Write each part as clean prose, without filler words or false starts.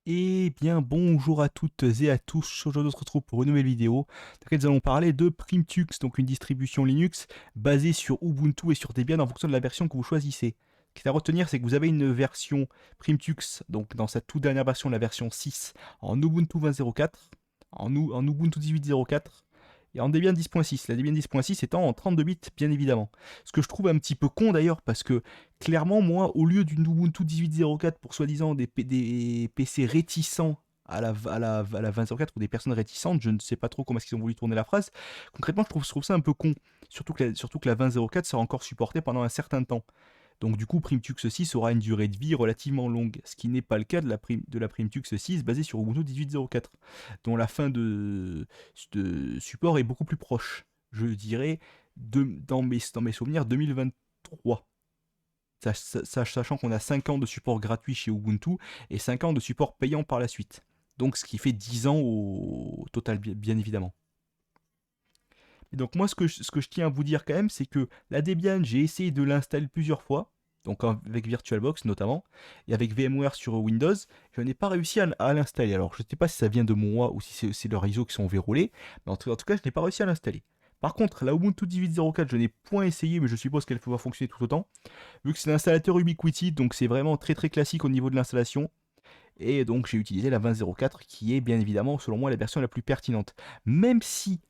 Eh bien, bonjour à toutes et à tous. Aujourd'hui, on se retrouve pour une nouvelle vidéo dans laquelle nous allons parler de Primtux, donc une distribution Linux basée sur Ubuntu et sur Debian en fonction de la version que vous choisissez. Ce qui est à retenir, c'est que vous avez une version Primtux, donc dans sa toute dernière version, la version 6, en Ubuntu 20.04, en Ubuntu 18.04 et en Debian 10.6. La Debian 10.6 étant en 32 bits, bien évidemment. Ce que je trouve un petit peu con d'ailleurs, parce que clairement, moi, au lieu d'une Ubuntu 18.04 pour soi-disant des PC réticents à la 20.04 ou des personnes réticentes, je ne sais pas trop comment est-ce qu'ils ont voulu tourner la phrase, concrètement, je trouve ça un peu con. Surtout que la 20.04 sera encore supportée pendant un certain temps. Donc du coup, Primtux 6 aura une durée de vie relativement longue, ce qui n'est pas le cas de la Primtux 6 basée sur Ubuntu 18.04, dont la fin de support est beaucoup plus proche. Je dirais, dans mes souvenirs, 2023. Sachant qu'on a 5 ans de support gratuit chez Ubuntu et 5 ans de support payant par la suite. Donc ce qui fait 10 ans au total, bien évidemment. Et donc moi, ce que je tiens à vous dire quand même, c'est que la Debian, j'ai essayé de l'installer plusieurs fois, donc avec VirtualBox notamment, et avec VMware sur Windows, je n'ai pas réussi à l'installer. Alors je ne sais pas si ça vient de moi ou si c'est leurs ISO qui sont verrouillés, mais en tout cas, je n'ai pas réussi à l'installer. Par contre, la Ubuntu 18.04, je n'ai point essayé, mais je suppose qu'elle va fonctionner tout autant. Vu que c'est l'installateur Ubiquiti, donc c'est vraiment très très classique au niveau de l'installation. Et donc j'ai utilisé la 20.04 qui est bien évidemment selon moi la version la plus pertinente. Même si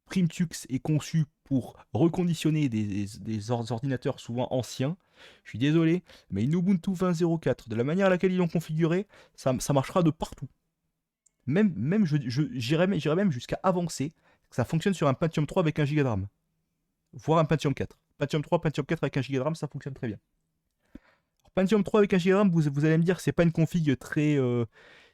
Primtux est conçu pour reconditionner des ordinateurs souvent anciens, je suis désolé, mais une Ubuntu 20.04, de la manière à laquelle ils l'ont configuré, ça marchera de partout. Même j'irais même jusqu'à avancer que ça fonctionne sur un Pentium 3 avec 1 Go de RAM, voire un Pentium 4. Pentium 3, Pentium 4 avec 1 Go de RAM, ça fonctionne très bien. Pentium 3 avec 1 Go de RAM, vous allez me dire que c'est pas une config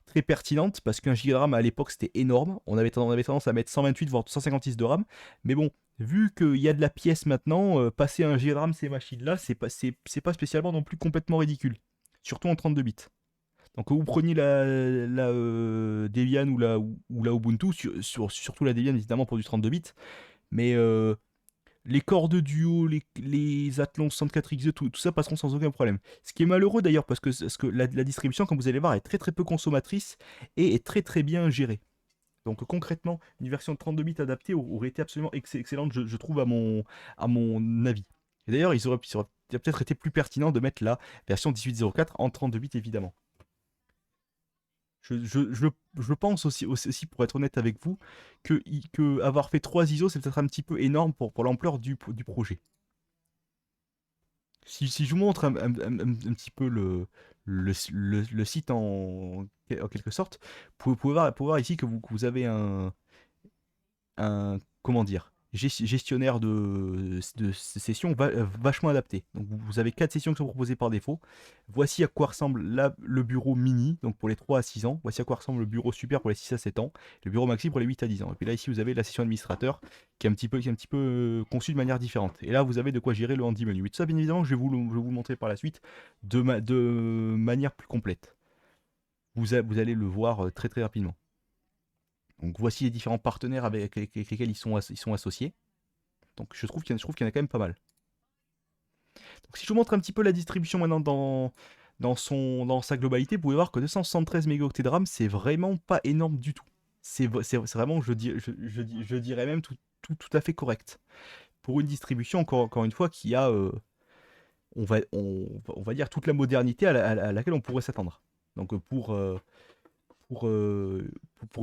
très pertinente parce qu'un Go de RAM à l'époque c'était énorme. On avait tendance à mettre 128 voire 156 de RAM. Mais bon, vu qu'il y a de la pièce maintenant, passer un Go de RAM ces machines-là, c'est pas spécialement non plus complètement ridicule. Surtout en 32 bits. Donc vous preniez la Debian ou la Ubuntu, surtout la Debian évidemment pour du 32 bits. Mais les corps de duo, les Athlon 64XE, tout ça passeront sans aucun problème. Ce qui est malheureux d'ailleurs, parce que la distribution, comme vous allez voir, est très très peu consommatrice et est très très bien gérée. Donc concrètement, une version de 32 bits adaptée aurait été absolument excellente, je trouve, à mon avis. Et d'ailleurs, ça aurait peut-être été plus pertinent de mettre la version 18.04 en 32 bits, évidemment. Je pense aussi, pour être honnête avec vous, que avoir fait 3 ISO, c'est peut-être un petit peu énorme pour l'ampleur du projet. Si je vous montre un petit peu le site en quelque sorte, vous pouvez voir ici que vous avez comment dire, gestionnaire de sessions vachement adapté. Donc vous avez 4 sessions qui sont proposées par défaut. Voici à quoi ressemble le bureau mini, donc pour les 3 à 6 ans. Voici à quoi ressemble le bureau super pour les 6 à 7 ans. Le bureau maxi pour les 8 à 10 ans. Et puis là ici vous avez la session administrateur qui est un petit peu conçue de manière différente. Et là vous avez de quoi gérer le handy menu. Et tout ça bien évidemment je vais vous le montrer par la suite de manière plus complète. Vous allez le voir très très rapidement. Donc voici les différents partenaires avec lesquels ils sont associés. Donc je trouve qu'il y en a quand même pas mal. Donc si je vous montre un petit peu la distribution maintenant dans sa globalité, vous pouvez voir que 273 mégaoctets de RAM, c'est vraiment pas énorme du tout. C'est vraiment, je dirais même tout à fait correct. Pour une distribution, encore une fois, qui a, on va dire, toute la modernité à laquelle on pourrait s'attendre. Donc pour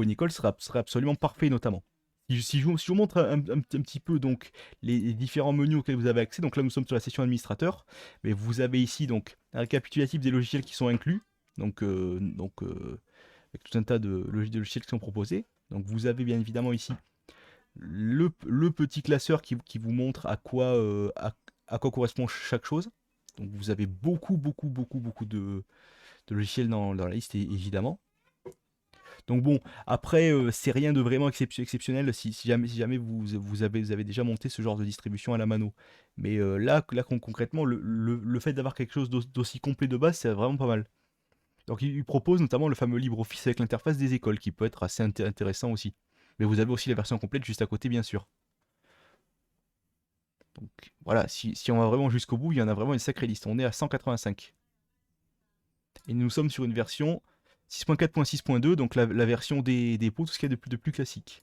une école, ce serait absolument parfait notamment. Si je vous montre un petit peu donc les différents menus auxquels vous avez accès, donc là nous sommes sur la session administrateur, mais vous avez ici donc un récapitulatif des logiciels qui sont inclus, avec tout un tas de logiciels qui sont proposés. Donc vous avez bien évidemment ici le petit classeur qui vous montre à quoi correspond chaque chose. Donc vous avez beaucoup beaucoup beaucoup beaucoup de logiciels dans la liste évidemment. Donc bon, après, c'est rien de vraiment exceptionnel si jamais vous avez déjà monté ce genre de distribution à la mano. Mais là concrètement, le fait d'avoir quelque chose d'aussi complet de base, c'est vraiment pas mal. Donc il propose notamment le fameux LibreOffice avec l'interface des écoles, qui peut être assez intéressant aussi. Mais vous avez aussi la version complète juste à côté, bien sûr. Donc voilà, si on va vraiment jusqu'au bout, il y en a vraiment une sacrée liste. On est à 185. Et nous sommes sur une version 6.4.6.2, donc la version des dépôts, tout ce qu'il y a de plus classique.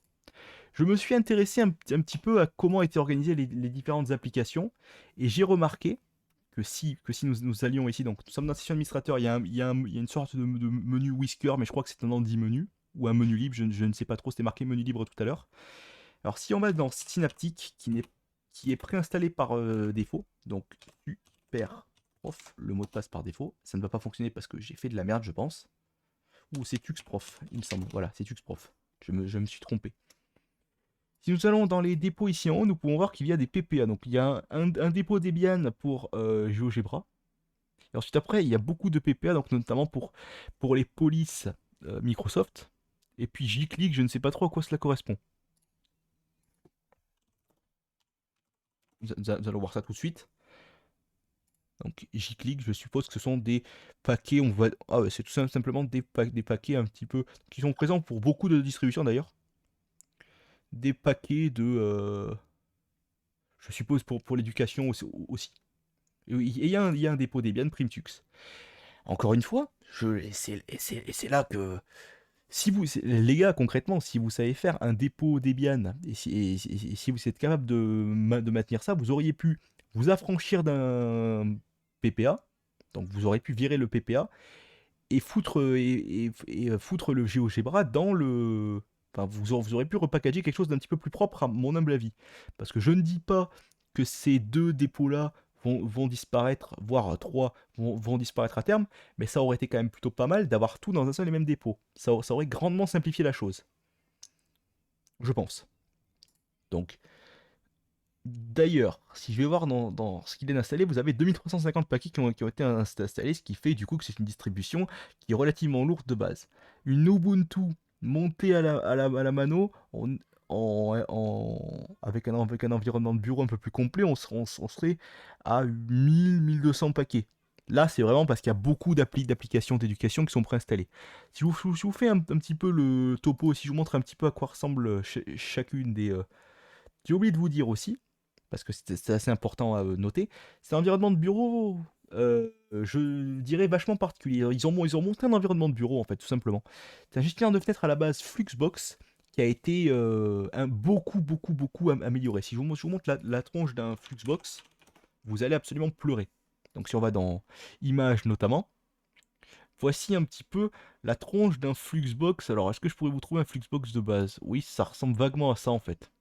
Je me suis intéressé un petit peu à comment étaient organisées les différentes applications, et j'ai remarqué que si nous allions ici, donc nous sommes dans la session administrateur, il y a une sorte de menu Whisker, mais je crois que c'est un anti-menu, ou un menu libre, je ne sais pas trop, c'était marqué menu libre tout à l'heure. Alors si on va dans Synaptic, qui est préinstallé par défaut, donc super prof, le mot de passe par défaut, ça ne va pas fonctionner parce que j'ai fait de la merde, je pense. Ou c'est TuxProf, il me semble, voilà, c'est TuxProf, je me suis trompé. Si nous allons dans les dépôts ici en haut, nous pouvons voir qu'il y a des PPA. Donc il y a un dépôt Debian pour GeoGebra. Et ensuite après, il y a beaucoup de PPA, donc notamment pour les polices Microsoft. Et puis j'y clique, je ne sais pas trop à quoi cela correspond. Nous allons voir ça tout de suite. Donc j'y clique, je suppose que ce sont des paquets, on voit. Ah ouais, c'est tout simplement des paquets un petit peu. Qui sont présents pour beaucoup de distributions d'ailleurs. Des paquets de. Je suppose pour l'éducation aussi. Et il y a un dépôt Debian Primtux. Encore une fois, et c'est là que si vous, les gars, concrètement, si vous savez faire un dépôt Debian et si vous êtes capable de maintenir ça, vous auriez pu vous affranchir d'un PPA, donc vous aurez pu virer le PPA et foutre le GeoGebra dans le. Enfin, vous aurez pu repackager quelque chose d'un petit peu plus propre, à mon humble avis. Parce que je ne dis pas que ces deux dépôts-là vont disparaître, voire trois vont disparaître à terme, mais ça aurait été quand même plutôt pas mal d'avoir tout dans un seul et même dépôt. Ça aurait grandement simplifié la chose. Je pense. Donc, d'ailleurs, si je vais voir dans ce qu'il est installé, vous avez 2350 paquets qui ont été installés, ce qui fait du coup que c'est une distribution qui est relativement lourde de base. Une Ubuntu montée à la mano, avec un environnement de bureau un peu plus complet, on serait à 1000-1200 paquets. Là, c'est vraiment parce qu'il y a beaucoup d'applications d'éducation qui sont préinstallées. Si je vous fais un petit peu le topo, si je vous montre un petit peu à quoi ressemble chacune des... J'ai oublié de vous dire aussi, parce que c'est assez important à noter, c'est un environnement de bureau, je dirais, vachement particulier. Ils ont monté un environnement de bureau, en fait, tout simplement. C'est un gestionnaire de fenêtres à la base Fluxbox qui a été beaucoup, beaucoup, beaucoup amélioré. Si je vous montre la tronche d'un Fluxbox, vous allez absolument pleurer. Donc si on va dans Images notamment, voici un petit peu la tronche d'un Fluxbox. Alors, est-ce que je pourrais vous trouver un Fluxbox de base? Oui, ça ressemble vaguement à ça, en fait.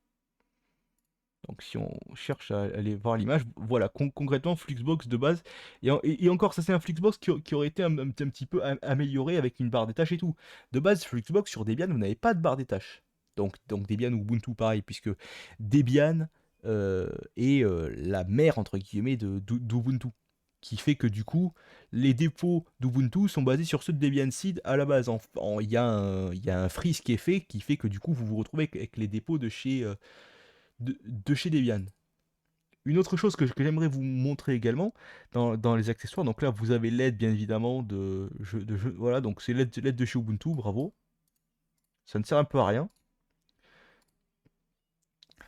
Donc si on cherche à aller voir l'image, voilà, concrètement Fluxbox de base. Et encore, ça c'est un Fluxbox qui aurait été un petit peu amélioré avec une barre des tâches et tout. De base, Fluxbox sur Debian, vous n'avez pas de barre des tâches. Donc Debian ou Ubuntu pareil, puisque Debian est la mère entre guillemets d'Ubuntu. Qui fait que du coup, les dépôts d'Ubuntu sont basés sur ceux de Debian Seed à la base. Il y a un freeze qui est fait, qui fait que du coup, vous vous retrouvez avec les dépôts de chez Debian. Une autre chose que j'aimerais vous montrer également dans les accessoires, donc là vous avez l'aide bien évidemment voilà, donc c'est l'aide de chez Ubuntu, bravo. Ça ne sert un peu à rien.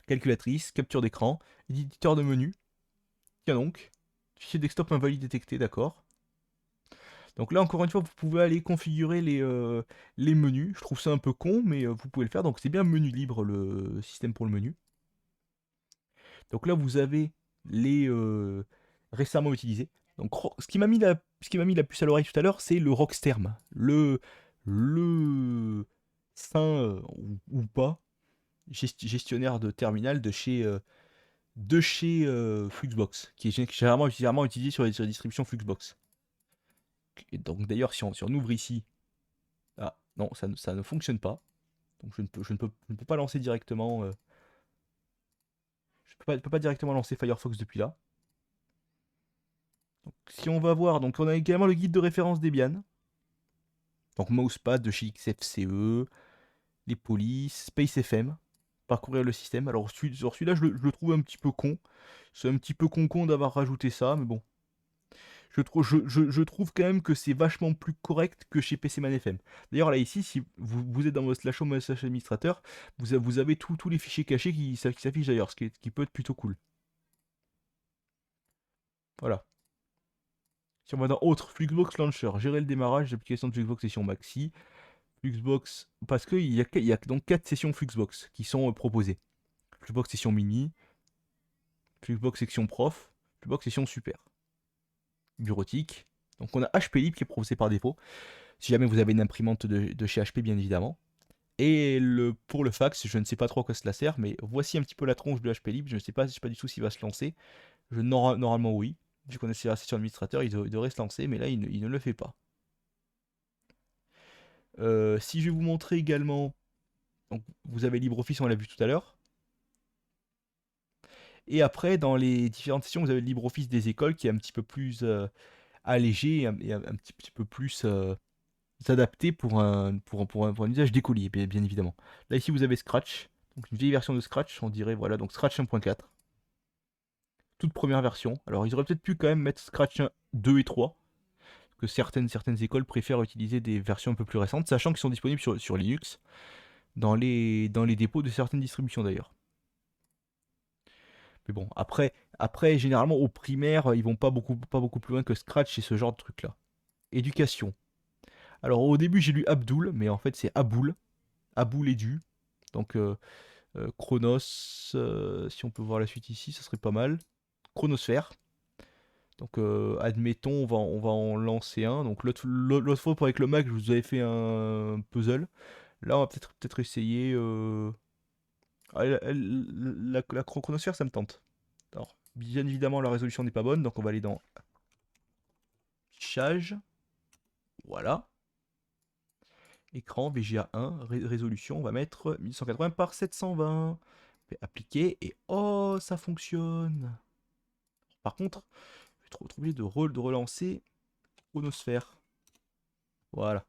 Calculatrice, capture d'écran, éditeur de menu, tiens donc, fichier desktop invalide détecté, d'accord. Donc là encore une fois vous pouvez aller configurer les menus, je trouve ça un peu con mais vous pouvez le faire, donc c'est bien menu libre le système pour le menu. Donc là, vous avez les récemment utilisés. Donc, ce qui m'a mis la puce à l'oreille tout à l'heure, c'est le Rocksterm. Le saint ou pas gestionnaire de terminal de chez Fluxbox, qui est généralement utilisé sur les distributions Fluxbox. Et donc d'ailleurs, si on ouvre ici, ah non, ça ne fonctionne pas. Donc je ne peux pas lancer directement. Je peux pas directement lancer Firefox depuis là. Donc, si on va voir, donc on a également le guide de référence Debian. Donc Mousepad de chez XFCE, les polices, SpaceFM, parcourir le système. Alors celui-là, je le trouve un petit peu con. C'est un petit peu con d'avoir rajouté ça, mais bon. Je trouve quand même que c'est vachement plus correct que chez PCman FM. D'ailleurs, là, ici, si vous êtes dans votre /home/ administrateur, vous avez tous les fichiers cachés qui s'affichent d'ailleurs, ce qui peut être plutôt cool. Voilà. Si on va dans autre, Fluxbox Launcher, gérer le démarrage d'applications de Fluxbox session maxi. Fluxbox, parce qu'il y a donc 4 sessions Fluxbox qui sont proposées. Fluxbox session mini, Fluxbox section prof, Fluxbox session super. Bureautique. Donc on a HP Lib qui est proposé par défaut. Si jamais vous avez une imprimante de chez HP, bien évidemment. Et pour le fax, je ne sais pas trop à quoi cela sert, mais voici un petit peu la tronche de HP Lib. Je ne sais pas du tout s'il va se lancer. Normalement, oui. Vu qu'on est sur la session administrateur, il devrait se lancer, mais là, il ne le fait pas. Si je vais vous montrer également, donc vous avez LibreOffice, on l'a vu tout à l'heure. Et après, dans les différentes sessions, vous avez LibreOffice des écoles qui est un petit peu plus allégé et un petit peu plus adapté pour un usage d'écolier, bien évidemment. Là, ici, vous avez Scratch, donc une vieille version de Scratch, on dirait, voilà, donc Scratch 1.4. Toute première version. Alors, ils auraient peut-être pu quand même mettre Scratch 1, 2 et 3, que certaines écoles préfèrent utiliser des versions un peu plus récentes, sachant qu'ils sont disponibles sur Linux, dans les dépôts de certaines distributions d'ailleurs. Mais bon, après généralement au primaire, ils vont pas beaucoup plus loin que Scratch et ce genre de trucs là. Éducation. Alors au début j'ai lu Abdul, mais en fait c'est Aboul. Aboul Edu. Donc Chronos, si on peut voir la suite ici, ça serait pas mal. Chronosphère. Donc admettons, on va en lancer un. Donc l'autre fois avec le Mac, je vous avais fait un puzzle. Là on va peut-être essayer. Ah, la chronosphère, ça me tente. Alors, bien évidemment, la résolution n'est pas bonne, donc on va aller dans Affichage. Voilà. Écran VGA 1, résolution, on va mettre 1180 par 720. Appliquer et oh, ça fonctionne. Par contre, je vais trop oublier de relancer Chronosphère. Voilà.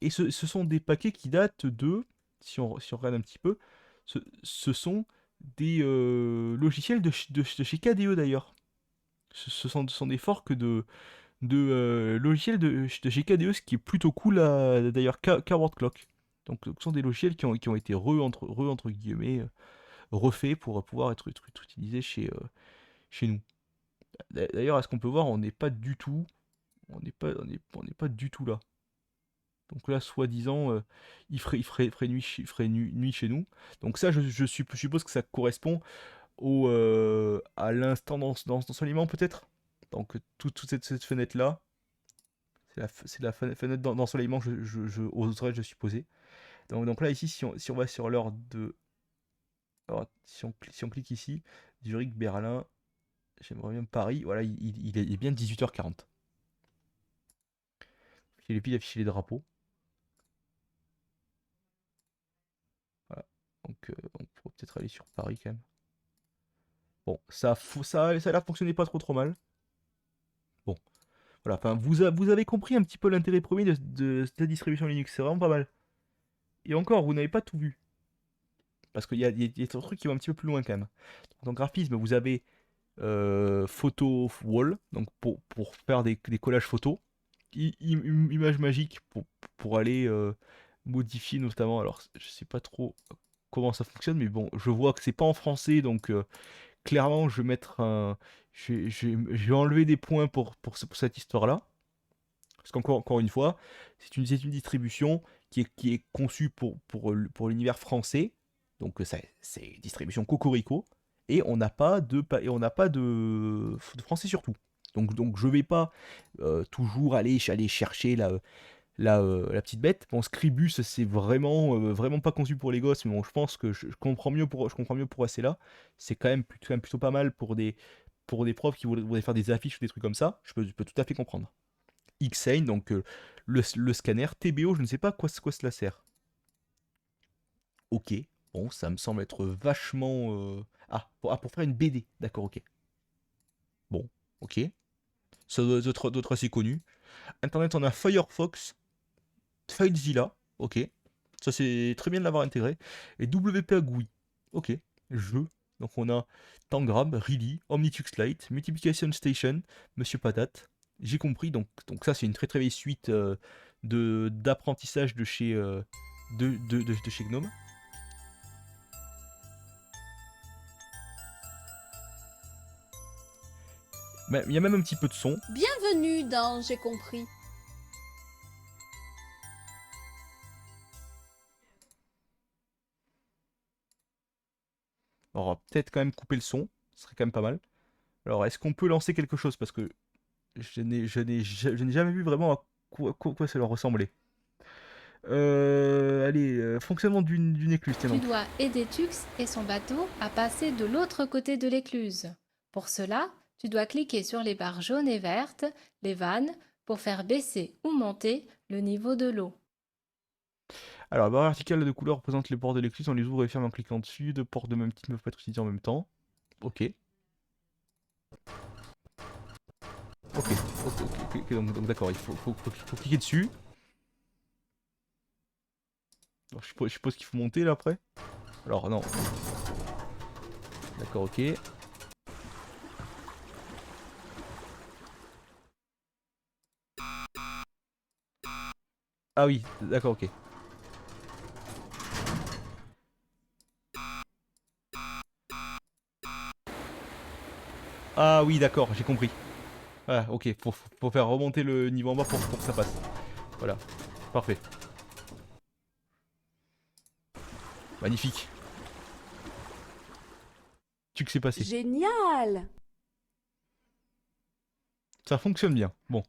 Et ce sont des paquets qui datent de, si on regarde un petit peu, ce sont des logiciels de chez KDE d'ailleurs. Ce sont des forks de logiciels de chez KDE, ce qui est plutôt cool d'ailleurs Word Clock. Donc ce sont des logiciels qui ont été entre guillemets refaits pour pouvoir être utilisés chez nous. D'ailleurs, à ce qu'on peut voir, on n'est pas du tout, on n'est pas du tout là. Donc là, soi-disant, ferait nuit chez nous. Donc ça, je suppose que ça correspond à l'instant d'ensoleillement peut-être. Donc toute cette fenêtre-là, c'est la fenêtre d'ensoleillement, je oserais je supposer. Donc là, ici, si on va sur l'heure de... Alors, si on clique ici, Zurich, Berlin, j'aimerais bien Paris, voilà, il est bien 18h40. Il est pile afficher les drapeaux. Voilà. Donc on pourrait peut-être aller sur Paris quand même. Bon, ça a l'air de fonctionner pas trop mal. Bon, voilà, enfin, vous avez compris un petit peu l'intérêt premier de cette distribution Linux, c'est vraiment pas mal. Et encore, vous n'avez pas tout vu. Parce qu'il y a des trucs qui vont un petit peu plus loin quand même. Dans le graphisme, vous avez photo wall, donc pour faire des collages photos. Image magique pour aller modifier notamment. Alors, je sais pas trop comment ça fonctionne, mais bon, je vois que c'est pas en français, donc clairement, je vais mettre un. Je vais enlever des points pour cette histoire-là. Parce encore une fois, c'est une distribution qui est conçue pour l'univers français. Donc c'est une distribution Cocorico. Et on n'a pas de français surtout. Donc je vais pas toujours aller chercher la petite bête. Bon, Scribus, c'est vraiment pas conçu pour les gosses, mais bon, je pense que je comprends mieux pour c'est là. C'est quand même plutôt pas mal pour des profs qui voudraient faire des affiches ou des trucs comme ça. Je peux tout à fait comprendre. Xane, donc le scanner. TBO, je ne sais pas quoi cela sert. Ok, bon, ça me semble être vachement... pour faire une BD, d'accord, ok. Bon, ok. Ça doit être assez connu. Internet, on a Firefox, FileZilla, ok. Ça, c'est très bien de l'avoir intégré. Et WPA GUI, ok. Jeu. Donc on a Tangram, Really, Omnitux Lite, Multiplication Station, Monsieur Patate. J'ai compris, donc ça c'est une très vieille suite d'apprentissage de chez Gnome. Il y a même un petit peu de son. Bienvenue dans J'ai compris. Alors, on va peut-être quand même couper le son. Ce serait quand même pas mal. Alors, est-ce qu'on peut lancer quelque chose? Parce que je n'ai jamais vu vraiment à quoi ça leur ressemblait. Allez, fonctionnement d'une écluse, tiens Tu donc. dois aider Tux et son bateau à passer de l'autre côté de l'écluse. Pour cela, tu dois cliquer sur les barres jaunes et vertes, les vannes, pour faire baisser ou monter le niveau de l'eau. Alors, la barre verticale de couleur représente les bords de l'écluse. On les ouvre et ferme en cliquant dessus. Deux ports de même type ne peuvent pas être utilisés en même temps. Ok. Ok, donc d'accord, il faut cliquer dessus. Alors, je suppose qu'il faut monter là après. Alors, non. D'accord, ok. Ah oui, d'accord, ok. Ah oui, d'accord, j'ai compris. Ah, ok, faut faire remonter le niveau en bas pour que ça passe. Voilà, parfait. Magnifique. Tu que c'est passé. Génial! Ça fonctionne bien. Bon.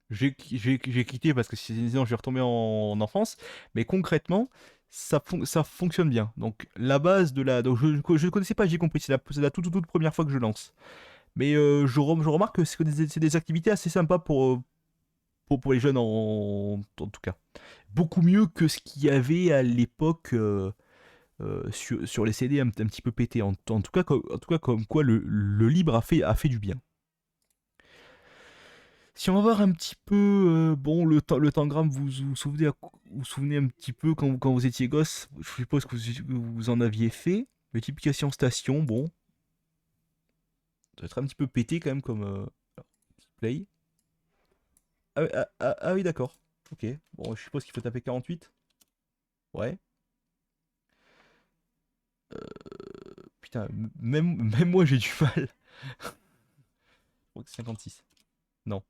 J'ai quitté parce que sinon je vais retomber en enfance. Mais concrètement, ça fonctionne bien. Donc la base de la... Donc je connaissais pas, j'ai compris. C'est la toute première fois que je lance. Mais je remarque que c'est des activités assez sympas pour les jeunes en tout cas. Beaucoup mieux que ce qu'il y avait à l'époque sur les CD un petit peu pété. En tout cas, comme quoi le libre a fait du bien. Si on va voir un petit peu, bon, le tangram, vous souvenez un petit peu quand vous étiez gosse, je suppose que vous en aviez fait. Multiplication station, bon, ça va être un petit peu pété quand même comme play. Ah oui, d'accord. Ok, bon, je suppose qu'il faut taper 48. Ouais. Putain, même moi j'ai du mal. Je crois que c'est 56. Non.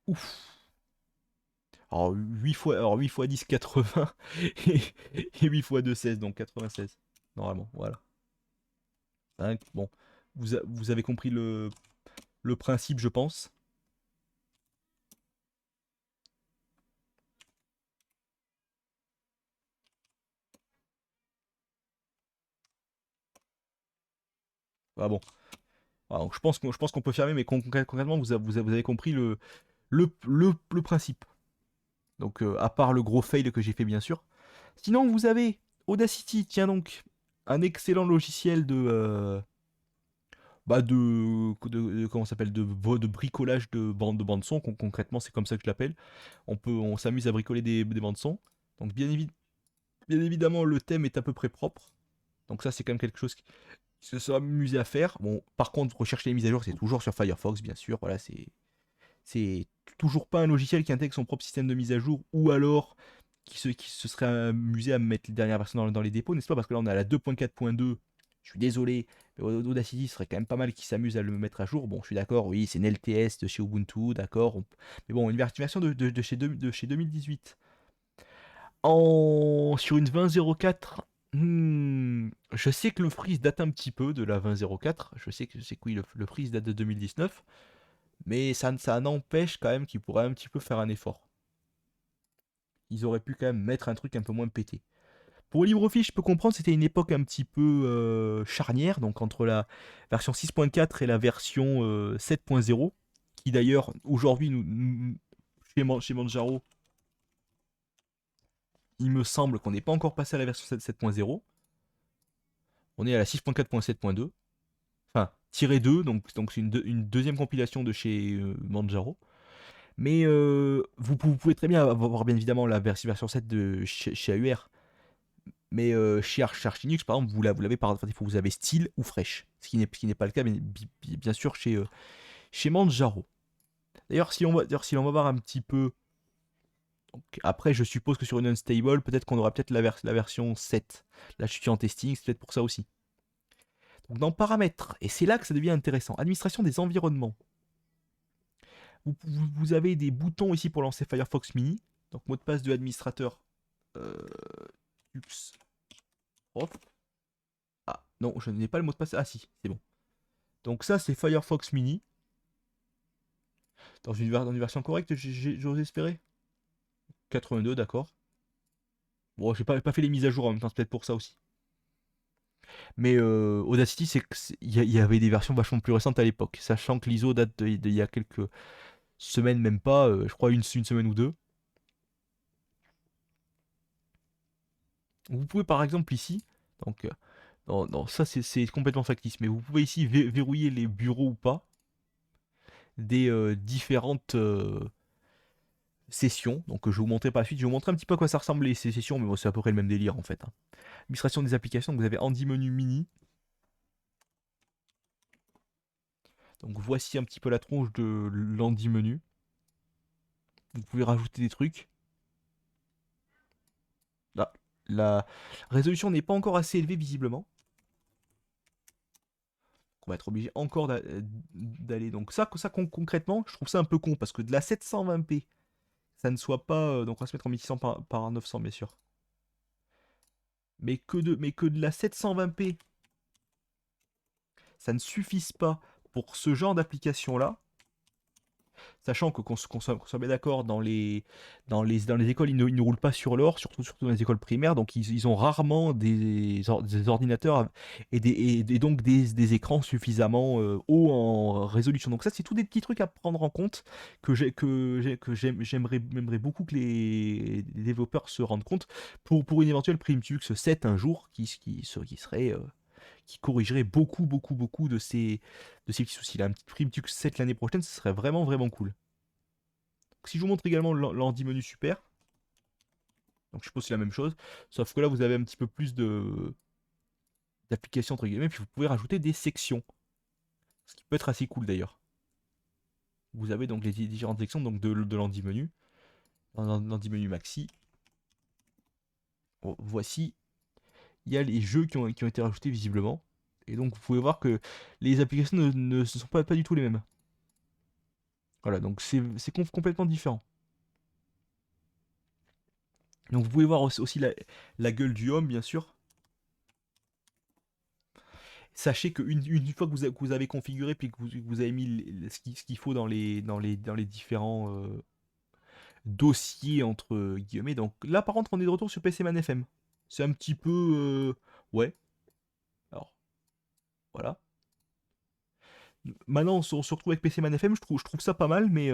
Ouf. Alors 8 fois 10, 80. Et, et 8 fois 2, 16, donc 96. Normalement, voilà. 5, bon. Vous avez compris le principe, je pense. Ah bon. Alors, donc je pense qu'on peut fermer, mais concrètement, vous avez compris le principe. Donc, à part le gros fail que j'ai fait, bien sûr. Sinon, vous avez Audacity, tiens donc, un excellent logiciel comment ça s'appelle, de bricolage de bandes son. Concrètement, c'est comme ça que je l'appelle. On s'amuse à bricoler des bandes son. Donc, bien évidemment, le thème est à peu près propre. Donc ça, c'est quand même quelque chose qui se sera amusé à faire. Bon, par contre, rechercher les mises à jour, c'est toujours sur Firefox, bien sûr. Voilà, c'est toujours pas un logiciel qui intègre son propre système de mise à jour, ou alors qui se serait amusé à mettre les dernières versions dans les dépôts, n'est-ce pas? Parce que là, on est à la 2.4.2. Je suis désolé, mais Audacity serait quand même pas mal qui s'amuse à le mettre à jour. Bon, je suis d'accord, oui, c'est NLTS de chez Ubuntu, d'accord. Mais bon, une version de chez 2018. Sur une 20.04, je sais que le freeze date un petit peu de la 20.04. Je sais que oui, le freeze date de 2019. Mais ça n'empêche quand même qu'ils pourraient un petit peu faire un effort. Ils auraient pu quand même mettre un truc un peu moins pété. Pour LibreOffice, je peux comprendre, c'était une époque un petit peu charnière, donc entre la version 6.4 et la version 7.0, qui d'ailleurs, aujourd'hui, chez Manjaro, il me semble qu'on n'est pas encore passé à la version 7.0. On est à la 6.4.7.2. Enfin, tiré 2, donc c'est une deuxième compilation de chez Manjaro. Mais vous pouvez très bien avoir bien évidemment la version 7 de chez AUR. Mais chez Arch Linux, par exemple, vous l'avez par défaut, vous avez style ou fraîche. Ce qui n'est pas le cas, bien sûr, chez Manjaro. D'ailleurs, si on va voir un petit peu. Donc, après, je suppose que sur une unstable, peut-être qu'on aura peut-être la version 7. Là, je suis en testing, c'est peut-être pour ça aussi. Donc dans paramètres, et c'est là que ça devient intéressant, administration des environnements. Vous avez des boutons ici pour lancer Firefox Mini. Donc mot de passe de l'administrateur. Lux. Off. Ah non, je n'ai pas le mot de passe. Ah si, c'est bon. Donc ça c'est Firefox Mini. Dans une version correcte, j'ose espérer. 82, d'accord. Bon, j'ai pas fait les mises à jour en même temps, c'est peut-être pour ça aussi. Mais Audacity, il y avait des versions vachement plus récentes à l'époque. Sachant que l'ISO date d'il y a quelques semaines, même pas, je crois une semaine ou deux. Vous pouvez par exemple ici, donc non, ça c'est complètement factice, mais vous pouvez ici verrouiller les bureaux ou pas des différentes sessions. Donc je vais vous montrer par la suite, je vais vous montrer un petit peu à quoi ça ressemblait ces sessions, mais bon, c'est à peu près le même délire en fait, hein. Administration des applications, donc vous avez Handy Menu Mini. Donc voici un petit peu la tronche de l'Handy Menu. Vous pouvez rajouter des trucs. Là, la résolution n'est pas encore assez élevée visiblement. On va être obligé encore d'aller. Donc ça concrètement, je trouve ça un peu con parce que de la 720p, ça ne soit pas. Donc on va se mettre en 1600 par 900 bien sûr. Mais que de la 720p, ça ne suffise pas pour ce genre d'application là. Sachant que qu'on soit bien d'accord, dans les écoles, ils ne roulent pas sur l'or, surtout dans les écoles primaires, donc ils ont rarement des ordinateurs et donc des écrans suffisamment hauts en résolution. Donc ça, c'est tous des petits trucs à prendre en compte j'aimerais beaucoup que les développeurs se rendent compte pour une éventuelle Primtux 7 un jour qui corrigerait beaucoup de ces petits soucis-là. Un petit Primtux 7 l'année prochaine, ce serait vraiment cool. Donc, si je vous montre également l'Handy Menu Super, donc je suppose que c'est la même chose, sauf que là vous avez un petit peu plus d'applications entre guillemets, puis vous pouvez rajouter des sections, ce qui peut être assez cool d'ailleurs. Vous avez donc les différentes sections donc de l'Handy Menu, l'Handy Menu Maxi. Bon, voici, il y a les jeux qui ont été rajoutés visiblement. Et donc vous pouvez voir que les applications ne sont pas du tout les mêmes. Voilà, donc c'est complètement différent. Donc vous pouvez voir aussi la gueule du homme, bien sûr. Sachez qu'une fois que vous avez configuré, puis que vous avez mis ce qu'il faut dans les différents dossiers, entre guillemets. Donc là, par contre, on est de retour sur PCman FM. C'est un petit peu... ouais. Alors, voilà. Maintenant, on se retrouve avec PCman FM, je trouve ça pas mal, mais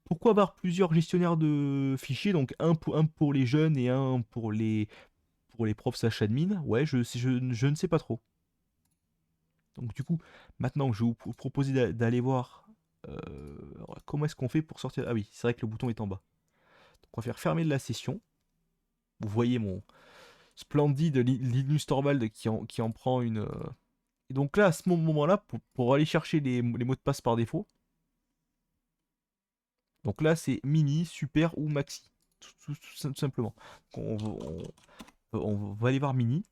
pourquoi avoir plusieurs gestionnaires de fichiers, donc un pour les jeunes et un pour les profs /admin? Ouais, je ne sais pas trop. Donc du coup, maintenant, je vais vous proposer d'aller voir comment est-ce qu'on fait pour sortir... Ah oui, c'est vrai que le bouton est en bas. Donc on va faire fermer de la session. Vous voyez mon splendide Linus Torvald qui en prend une... Et donc là, à ce moment-là, pour aller chercher les mots de passe par défaut, donc là c'est mini, super ou maxi, tout simplement. On va aller voir mini.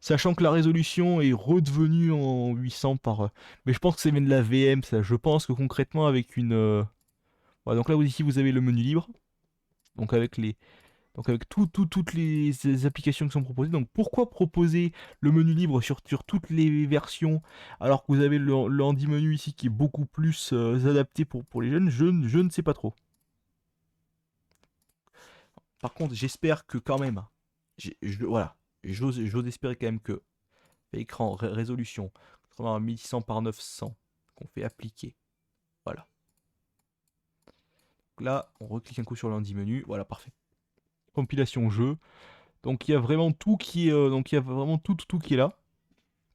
Sachant que la résolution est redevenue en 800 par... mais je pense que c'est même de la VM, ça. Je pense que concrètement avec une... Voilà, donc là ici vous avez le menu libre. Donc avec toutes les applications qui sont proposées. Donc pourquoi proposer le menu libre sur toutes les versions alors que vous avez le handy menu ici qui est beaucoup plus adapté pour les jeunes? Je ne sais pas trop. Par contre, j'espère que quand même, voilà, j'ose espérer quand même que écran, résolution, 1600 par 900, qu'on fait appliquer. Voilà. Donc là, on reclique un coup sur le handy menu. Voilà, parfait. Compilation jeu. Donc il y a vraiment tout qui est, donc il y a vraiment tout qui est là.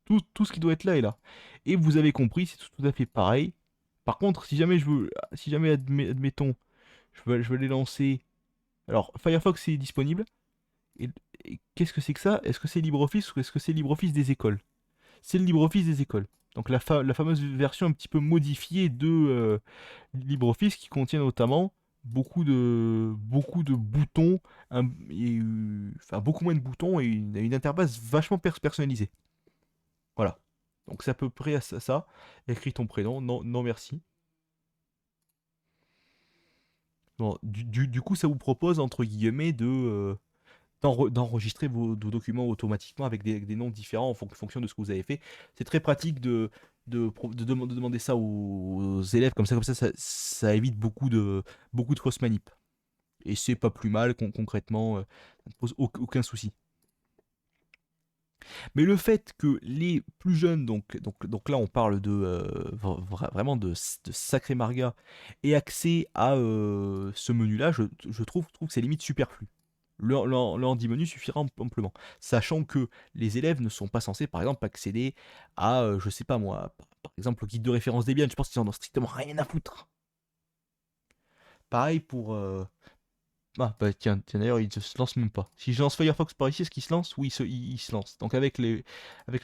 Tout ce qui doit être là est là. Et vous avez compris, c'est tout à fait pareil. Par contre, si jamais admettons, je veux les lancer. Alors, Firefox est disponible. Et, et qu'est-ce que c'est que ça? Est-ce que c'est LibreOffice ou est-ce que c'est LibreOffice des écoles? C'est le LibreOffice des écoles. Donc la fameuse version un petit peu modifiée de LibreOffice qui contient notamment beaucoup de boutons, enfin beaucoup moins de boutons et une interface vachement personnalisée. Voilà. Donc c'est à peu près ça. Écris ton prénom. Non, non merci. Bon, du coup, ça vous propose, entre guillemets, d'enregistrer vos documents automatiquement avec des noms différents en fonction de ce que vous avez fait. C'est très pratique de demander ça aux élèves, ça évite beaucoup de fausses manip. Et c'est pas plus mal, concrètement, ça ne pose aucun souci. Mais le fait que les plus jeunes, donc là on parle vraiment de sacré marga, aient accès à ce menu-là, je trouve que c'est limite superflu. Le handi-menu suffira amplement. Sachant que les élèves ne sont pas censés, par exemple, accéder à, je sais pas moi, par exemple, au guide de référence Debian. Je pense qu'ils en ont strictement rien à foutre. Pareil pour. Ah, bah tiens, d'ailleurs, il ne se lance même pas. Si je lance Firefox par ici, est-ce qu'il se lance? Oui, il se lance. Donc, avec la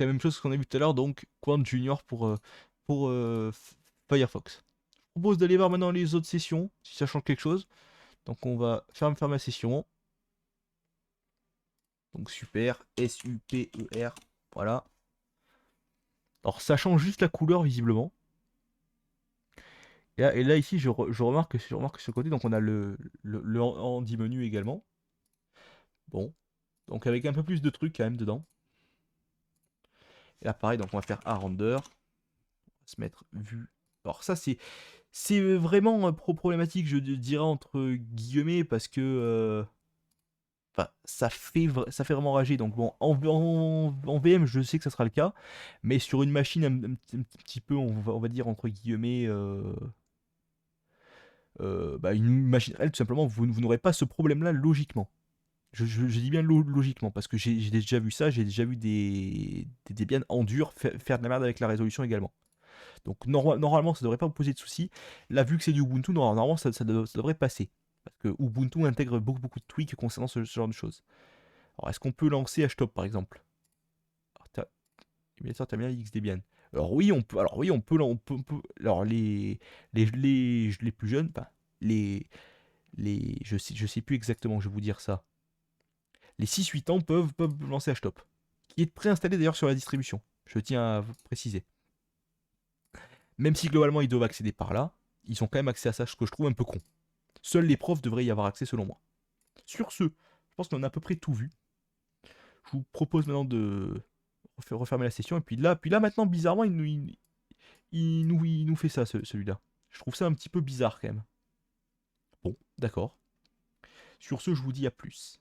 même chose qu'on a vu tout à l'heure, donc Quant Junior pour Firefox. Je propose d'aller voir maintenant les autres sessions, si ça change quelque chose. Donc, on va faire ma session. Donc super, S-U-P-E-R, voilà. Alors ça change juste la couleur visiblement. Et là ici je remarque sur ce côté, donc on a le handi menu également. Bon, donc avec un peu plus de trucs quand même dedans. Et là pareil, donc on va faire un render. On va se mettre vue. Alors ça c'est vraiment problématique, je dirais entre guillemets, parce que enfin, ça fait vraiment rager. Donc bon, en VM, je sais que ça sera le cas, mais sur une machine un petit peu, on va dire entre guillemets, bah, une machine réelle, tout simplement, vous n'aurez pas ce problème-là logiquement. Je dis bien logiquement, parce que j'ai déjà vu ça, j'ai déjà vu des Debian en dur faire de la merde avec la résolution également. Donc normalement, ça devrait pas vous poser de soucis. Là, vu que c'est du Ubuntu, normalement, ça devrait passer. Parce que Ubuntu intègre beaucoup de tweaks concernant ce genre de choses. Alors, est-ce qu'on peut lancer Htop par exemple? Émulateur terminal XDebian. Alors oui, alors les plus jeunes, enfin, je sais plus exactement, je vais vous dire ça. Les 6-8 ans peuvent lancer Htop, qui est préinstallé d'ailleurs sur la distribution. Je tiens à vous préciser. Même si globalement ils doivent accéder par là, ils ont quand même accès à ça, ce que je trouve un peu con. Seuls les profs devraient y avoir accès selon moi. Sur ce, je pense qu'on a à peu près tout vu. Je vous propose maintenant de refermer la session. Et puis là maintenant, bizarrement, il nous fait ça, celui-là. Je trouve ça un petit peu bizarre quand même. Bon, d'accord. Sur ce, je vous dis à plus.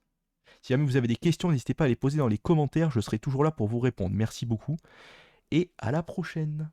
Si jamais vous avez des questions, n'hésitez pas à les poser dans les commentaires. Je serai toujours là pour vous répondre. Merci beaucoup et à la prochaine.